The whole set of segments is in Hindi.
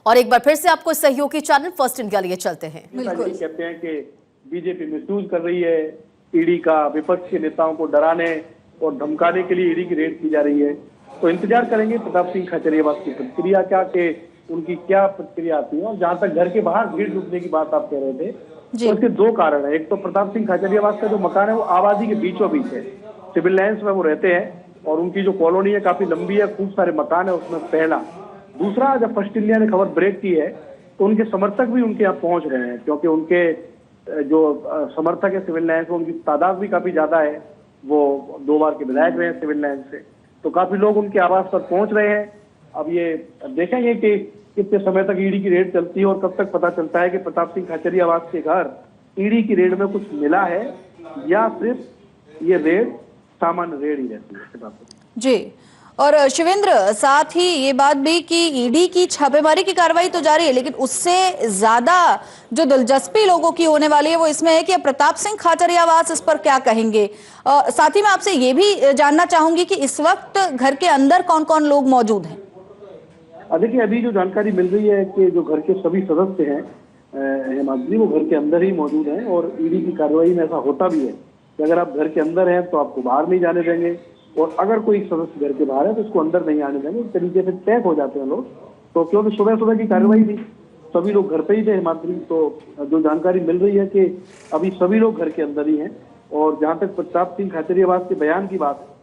और एक बार फिर से आपको सहयोगी चैनल फर्स्ट इंडिया लिए चलते हैं। बिल्कुल कहते हैं कि बीजेपी मिसयूज कर रही है ईडी का, विपक्ष के नेताओं को डराने और धमकाने के लिए ईडी की रेड की जा रही है। तो इंतजार करेंगे प्रताप सिंह खाचरियावास की प्रतिक्रिया क्या, कि उनकी क्या प्रतिक्रिया आती है। और जहां तक घर के बाहर भीड़ जुटने की बात आप कह रहे थे, तो इसके दो कारण है। एक तो प्रताप सिंह खाचरियावास का जो मकान है वो आबादी के बीचों बीच है, सिविल लाइंस में वो रहते हैं और उनकी जो कॉलोनी है काफी लंबी है, खूब सारे मकान है उसमें, पहला। दूसरा, जब फर्स्ट इंडिया ने खबर ब्रेक की है तो उनके समर्थक भी उनके यहाँ पहुंच रहे हैं, क्योंकि उनके जो समर्थक है सिविल लाइंस में, उनकी तादाद भी काफी ज्यादा है। वो 2 बार के विधायक रहे हैं सिविल लाइंस से, तो काफी लोग उनके आवास पर पहुंच रहे हैं। अब ये देखेंगे कि कितने समय तक ईडी की रेड चलती है और कब तक पता चलता है कि प्रताप सिंह खाचरियावास के घर ईडी की रेड में कुछ मिला है या सिर्फ ये रेड सामान्य रेड ही रहती है। जी, और शिवेंद्र, साथ ही ये बात भी कि ईडी की छापेमारी की कार्रवाई तो जारी है, लेकिन उससे ज्यादा जो दिलचस्पी लोगों की होने वाली है वो इसमें है कि प्रताप सिंह खाचरियावास इस पर क्या कहेंगे। साथ ही मैं आपसे ये भी जानना चाहूंगी कि इस वक्त घर के अंदर कौन कौन लोग मौजूद हैं। देखिए, अभी जो जानकारी मिल रही है कि जो घर के सभी सदस्य हैं हेमाद्री, वो घर के अंदर ही मौजूद हैं। और ईडी की कार्रवाई में ऐसा होता भी है कि अगर आप घर के अंदर हैं तो आपको बाहर नहीं जाने देंगे, और अगर कोई सदस्य घर के बाहर है तो उसको अंदर नहीं आने देंगे। इस तरीके से पैक हो जाते हैं लोग। तो क्योंकि सुबह सुबह की कार्रवाई थी, सभी लोग घर पे ही थे हेमाद्री, तो जो जानकारी मिल रही है कि अभी सभी लोग घर के अंदर ही हैं। और जहां तक प्रताप सिंह खाचरियावास के बयान की बात है,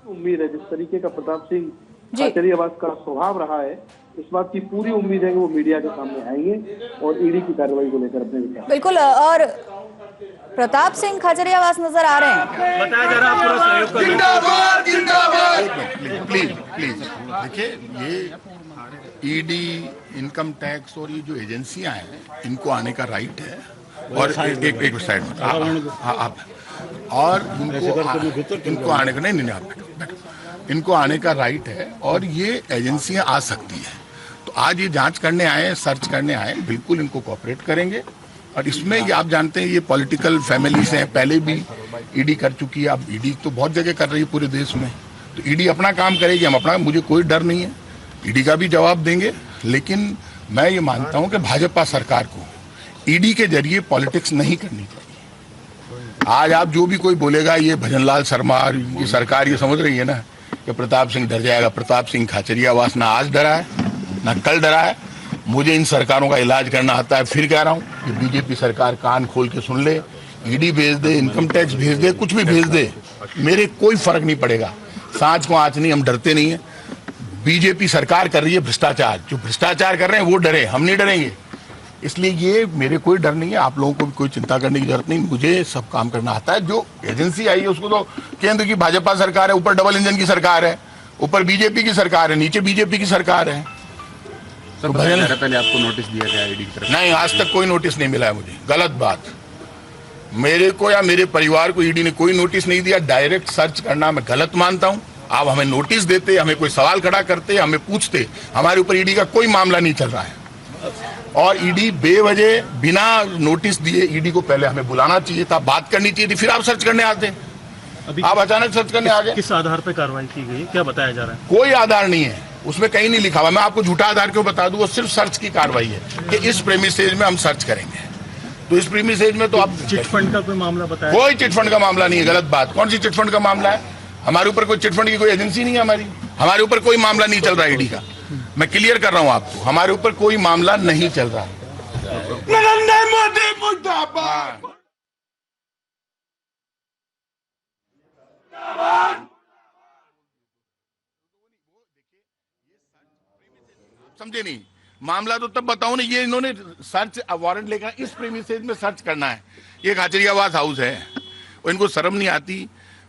उम्मीद है जिस तरीके का प्रताप सिंह खाचरियावास का स्वभाव रहा है, इस बात की पूरी उम्मीद है कि वो मीडिया के सामने आएंगे और ईडी की कार्रवाई को लेकर अपने विचार। बिल्कुल, और प्रताप सिंह खाचरियावास नजर आ रहे हैं। बताया जा रहा है पूरा सहयोग कर। जिंदाबाद जिंदाबाद। प्लीज देखिए, ये ईडी, इनकम टैक्स और ये जो एजेंसियां हैं, इनको आने का राइट है। और एक साइड में आप और इनको आने का नहीं, आप बैठो, इनको आने का राइट है और ये एजेंसियां आ सकती है। तो आज ये जांच करने आए, सर्च करने आए, बिल्कुल इनको कोऑपरेट करेंगे। और इसमें ये आप जानते हैं, ये पॉलिटिकल फैमिलीज हैं, पहले भी ईडी कर चुकी है, अब ईडी तो बहुत जगह कर रही है पूरे देश में। तो ईडी अपना काम करेगी, हम अपना, मुझे कोई डर नहीं है, ईडी का भी जवाब देंगे। लेकिन मैं ये मानता हूं कि भाजपा सरकार को ईडी के जरिए पॉलिटिक्स नहीं करनी चाहिए। आज आप जो भी कोई बोलेगा, ये भजनलाल शर्मा और ये सरकार ये समझ रही है ना कि प्रताप सिंह डर जाएगा। प्रताप सिंह खाचरियावास ना आज डरा है ना कल डरा है। मुझे इन सरकारों का इलाज करना आता है। फिर कह रहा हूँ कि बीजेपी सरकार कान खोल के सुन ले, ईडी भेज दे, इनकम टैक्स भेज दे, कुछ भी भेज दे, मेरे कोई फर्क नहीं पड़ेगा। सांच को आंच नहीं, हम डरते नहीं है। बीजेपी सरकार कर रही है भ्रष्टाचार, जो भ्रष्टाचार कर रहे हैं वो डरे, हम नहीं डरेंगे। इसलिए ये मेरे कोई डर नहीं है, आप लोगों को भी कोई चिंता करने की जरूरत नहीं। मुझे सब काम करना आता है। जो एजेंसी आई है उसको तो केंद्र की भाजपा सरकार है, ऊपर डबल इंजन की सरकार है, ऊपर बीजेपी की सरकार है, नीचे बीजेपी की सरकार है। सर, पहले आपको नोटिस दिया गया ईडी की तरफ? नहीं, आज तक कोई नोटिस नहीं मिला है मुझे। गलत बात, मेरे को या मेरे परिवार को ईडी ने कोई नोटिस नहीं दिया। डायरेक्ट सर्च करना मैं गलत मानता हूं। आप हमें नोटिस देते, हमें कोई सवाल खड़ा करते, हमें पूछते, हमारे ऊपर ईडी का कोई मामला नहीं चल रहा है। और ईडी बेवजह बिना नोटिस दिए, ईडी को पहले हमें बुलाना चाहिए था, बात करनी चाहिए थी, फिर आप सर्च करने आते। आप अचानक सर्च करने आ गए। किस आधार पर कार्रवाई की गई, क्या बताया जा रहा है? कोई आधार नहीं है, उसमें कहीं नहीं लिखा हुआ। मैं आपको झूठा आधार क्यों बता दूं? वो सिर्फ सर्च की कार्रवाई है कि इस प्रेमिसेज में हम सर्च करेंगे। तो इस प्रेमिसेज में तो आप चिटफंड का कोई मामला बताया? कोई चिटफंड का मामला नहीं है। गलत बात, कौन सी चिटफंड का मामला है? हमारे ऊपर कोई चिटफंड की कोई एजेंसी नहीं है हमारे ऊपर कोई मामला नहीं चल रहा है ईडी का। मैं क्लियर कर रहा हूं आपको, हमारे ऊपर कोई मामला नहीं चल रहा है। नरेंद्र मोदी मुर्दाबाद। समझे नहीं, मामला तो तब बताओ ना। ये इन्होंने सर्च वारंट लेकर इस प्रीमिसेस में सर्च करना है। ये खाचरियावास हाउस है, और इनको शर्म नहीं आती।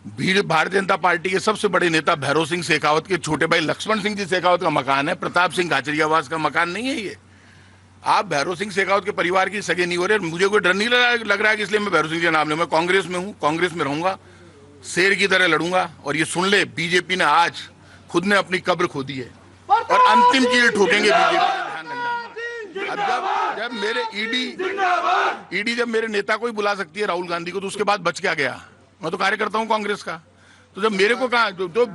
भीड़ भारतीय जनता पार्टी के सबसे बड़े नेता भैरव सिंह शेखावत के छोटे भाई लक्ष्मण सिंह जी शेखावत का मकान है, प्रताप सिंह खाचरियावास का मकान नहीं है ये। आप भैरव सिंह शेखावत के परिवार की सगे नहीं हो रहे। मुझे कोई डर नहीं लग रहा है कि इसलिए मैं भैरव सिंह के नाम लूं। मैं कांग्रेस में हूं, कांग्रेस में रहूंगा, शेर की तरह लड़ूंगा। और ये सुन ले, बीजेपी ने आज खुद ने अपनी कब्र खोदी है और अंतिम कील ठोकेंगे बीजेपी। अब जब मेरे ईडी जब मेरे नेता को ही बुला सकती है, राहुल गांधी को, तो उसके बाद बच क्या गया? मैं तो कार्यकर्ता हूं कांग्रेस का। तो जब मेरे को कहा तो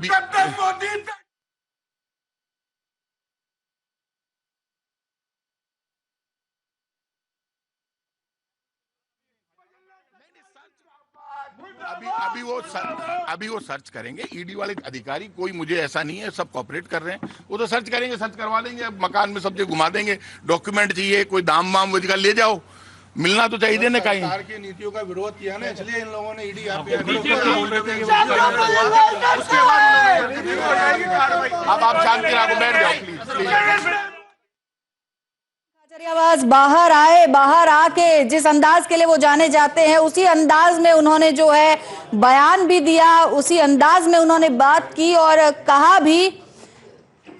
अभी वो सर्च करेंगे। ईडी वाले अधिकारी कोई मुझे ऐसा नहीं है, सब कॉपरेट कर रहे हैं। वो तो सर्च करेंगे, सर्च करवा देंगे, मकान में सब जगह घुमा देंगे। डॉक्यूमेंट चाहिए, कोई दाम वाम वजह ले जाओ, मिलना तो चाहिए ना कहीं। सरकार की नीतियों का विरोध किया ना, इसलिए इन लोगों ने ईडी अब आप शांति रखो, बैठ जाओ प्लीज। खाचरियावास बाहर आके जिस अंदाज के लिए वो जाने जाते हैं, उसी अंदाज में उन्होंने जो है बयान भी दिया, उसी अंदाज में उन्होंने बात की और कहा भी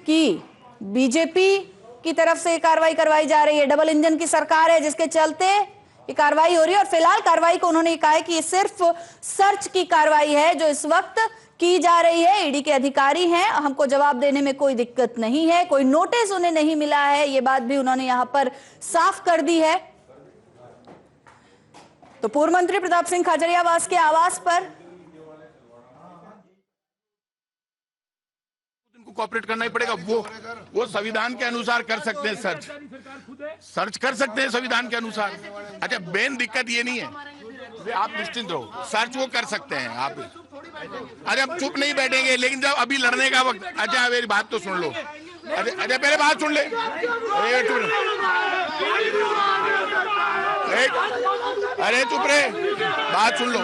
कि बीजेपी की तरफ से कार्रवाई करवाई जा रही है। डबल इंजन की सरकार है जिसके चलते ये कार्रवाई हो रही है और फिलहाल कार्रवाई को उन्होंने कहा है कि ये सिर्फ सर्च की कार्रवाई है जो इस वक्त की जा रही है। ईडी के अधिकारी हैं, हमको जवाब देने में कोई दिक्कत नहीं है, कोई नोटिस उन्हें नहीं मिला है, ये बात भी उन्होंने यहां पर साफ कर दी है। तो पूर्व मंत्री प्रताप सिंह खाचरियावास के आवास पर कॉपरेट करना ही पड़ेगा। वो संविधान के अनुसार कर सकते हैं, सर्च कर सकते हैं संविधान के अनुसार। अच्छा, मेन दिक्कत ये नहीं है, आप निश्चिंत रहो, सर्च वो कर सकते हैं। आप अरे अब चुप नहीं बैठेंगे, लेकिन जब अभी लड़ने का वक्त, अच्छा मेरी बात तो सुन लो। अच्छा पहले बात सुन ले, अरे चुप रहे, बात सुन लो।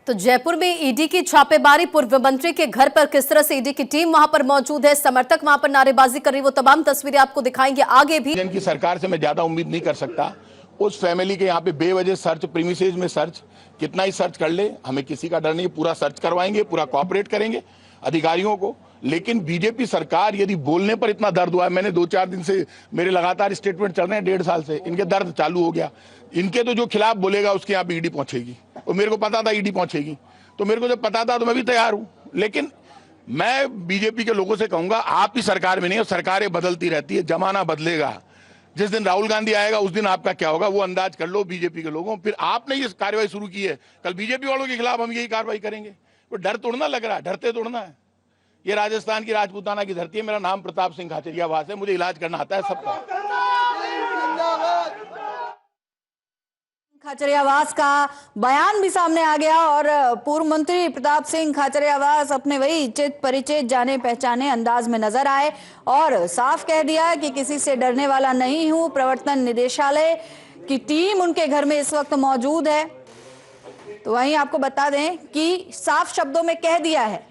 तो जयपुर में ईडी की छापेमारी, पूर्व मंत्री के घर पर किस तरह से ईडी की टीम वहां पर मौजूद है, समर्थक वहां पर नारेबाजी कर रही, वो तमाम तस्वीरें आपको दिखाएंगे आगे भी। इनकी सरकार से मैं ज्यादा उम्मीद नहीं कर सकता। उस फैमिली के यहाँ पे बेवजह सर्च, प्रीमिसेस में सर्च, कितना ही सर्च कर ले, हमें किसी का डर नहीं। पूरा सर्च करवाएंगे, पूरा कोऑपरेट करेंगे अधिकारियों को। लेकिन बीजेपी सरकार यदि बोलने पर इतना दर्द हुआ है, मैंने 2-4 दिन से मेरे लगातार स्टेटमेंट चल रहे हैं, 1.5 साल से इनके दर्द चालू हो गया। इनके तो जो खिलाफ बोलेगा उसके यहाँ पे ईडी पहुंचेगी, और मेरे को पता था ईडी पहुंचेगी। तो मेरे को जब पता था तो मैं भी तैयार हूं। लेकिन मैं बीजेपी के लोगों से कहूंगा, आप ही सरकार में नहीं हो, सरकारें बदलती रहती है, जमाना बदलेगा। जिस दिन राहुल गांधी आएगा उस दिन आपका क्या होगा वो अंदाज कर लो बीजेपी के लोगों। फिर आपने ये कार्रवाई शुरू की है, कल बीजेपी वालों के खिलाफ हम यही कार्रवाई करेंगे। वो डर तोड़ना लग रहा है, डरते तोड़ना है। ये राजस्थान की राजपूताना की धरती है। मेरा नाम प्रताप सिंह खाचरियावास है, मुझे इलाज करना आता है सबका। खाचरियावास का बयान भी सामने आ गया और पूर्व मंत्री प्रताप सिंह खाचरियावास अपने वही चित परिचित जाने पहचाने अंदाज में नजर आए और साफ कह दिया कि किसी से डरने वाला नहीं हूं। प्रवर्तन निदेशालय की टीम उनके घर में इस वक्त मौजूद है। तो वहीं आपको बता दें कि साफ शब्दों में कह दिया है,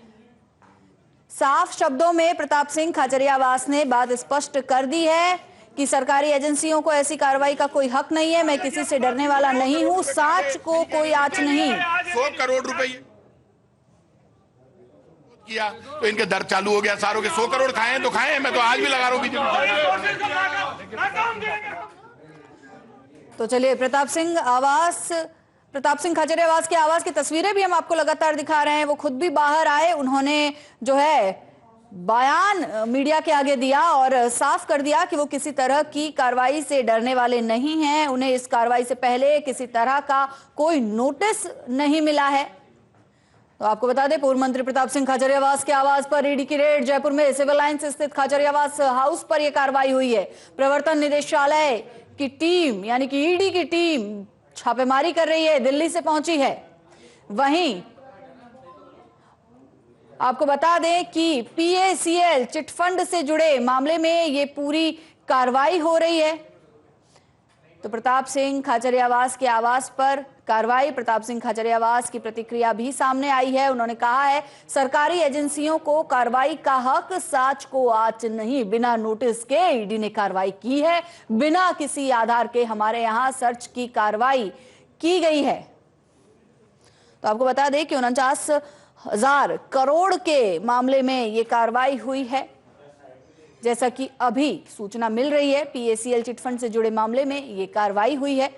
साफ शब्दों में प्रताप सिंह खाचरियावास ने बात स्पष्ट कर दी है कि सरकारी एजेंसियों को ऐसी कार्रवाई का कोई हक नहीं है, मैं किसी से डरने वाला नहीं हूं, सांच को कोई आंच नहीं। 100 करोड़ रुपए किया तो इनके दर्द चालू हो गया। सारों के 100 करोड़ खाए तो खाए, मैं तो आज भी लगा रहा हूं बीजेपी। तो चलिए प्रताप सिंह खाचरियावास के आवास की तस्वीरें भी हम आपको लगातार दिखा रहे हैं। वो खुद भी बाहर आए, उन्होंने जो है बयान मीडिया के आगे दिया और साफ कर दिया कि वो किसी तरह की कार्रवाई से डरने वाले नहीं हैं। उन्हें इस कार्रवाई से पहले किसी तरह का कोई नोटिस नहीं मिला है। तो आपको बता दें, पूर्व मंत्री प्रताप सिंह खाचरियावास के आवास पर ईडी की रेड। जयपुर में सिविल लाइंस स्थित खाचरियावास हाउस पर यह कार्रवाई हुई है। प्रवर्तन निदेशालय की टीम यानी कि ईडी की टीम छापेमारी कर रही है, दिल्ली से पहुंची है। वहीं आपको बता दें कि पीएसीएल चिटफंड से जुड़े मामले में ये पूरी कार्रवाई हो रही है। तो प्रताप सिंह खाचरियावास के आवास पर कार्रवाई, प्रताप सिंह खाचरियावास की प्रतिक्रिया भी सामने आई है। उन्होंने कहा है, सरकारी एजेंसियों को कार्रवाई का हक, सांच को आंच नहीं। बिना नोटिस के ईडी ने कार्रवाई की है, बिना किसी आधार के हमारे यहां सर्च की कार्रवाई की गई है। तो आपको बता दें कि 49,000 करोड़ के मामले में ये कार्रवाई हुई है। जैसा कि अभी सूचना मिल रही है, पीएसीएल चिटफंड से जुड़े मामले में ये कार्रवाई हुई है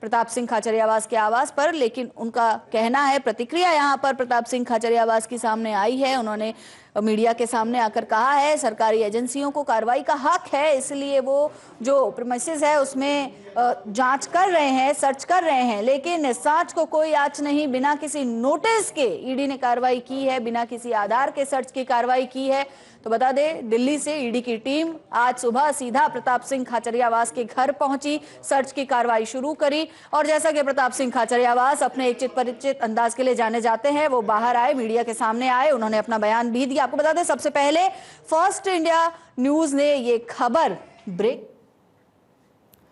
प्रताप सिंह खाचरियावास के आवास पर। लेकिन उनका कहना है, प्रतिक्रिया यहां पर प्रताप सिंह खाचरियावास की सामने आई है। उन्होंने मीडिया के सामने आकर कहा है सरकारी एजेंसियों को कार्रवाई का हक है, इसलिए वो जो प्रीमाइसेस है उसमें जांच कर रहे हैं, सर्च कर रहे हैं, लेकिन सांच को कोई आँच नहीं। बिना किसी नोटिस के ईडी ने कार्रवाई की है, बिना किसी आधार के सर्च की कार्रवाई की है। तो बता दें, दिल्ली से ईडी की टीम आज सुबह सीधा प्रताप सिंह खाचरियावास के घर पहुंची, सर्च की कार्रवाई शुरू करी। और जैसा कि प्रताप सिंह खाचरियावास अपने एक चित परिचित अंदाज के लिए जाने जाते हैं, वो बाहर आए, मीडिया के सामने आए, उन्होंने अपना बयान भी दिया। आपको बता दें, सबसे पहले फर्स्ट इंडिया न्यूज ने ये खबर ब्रेक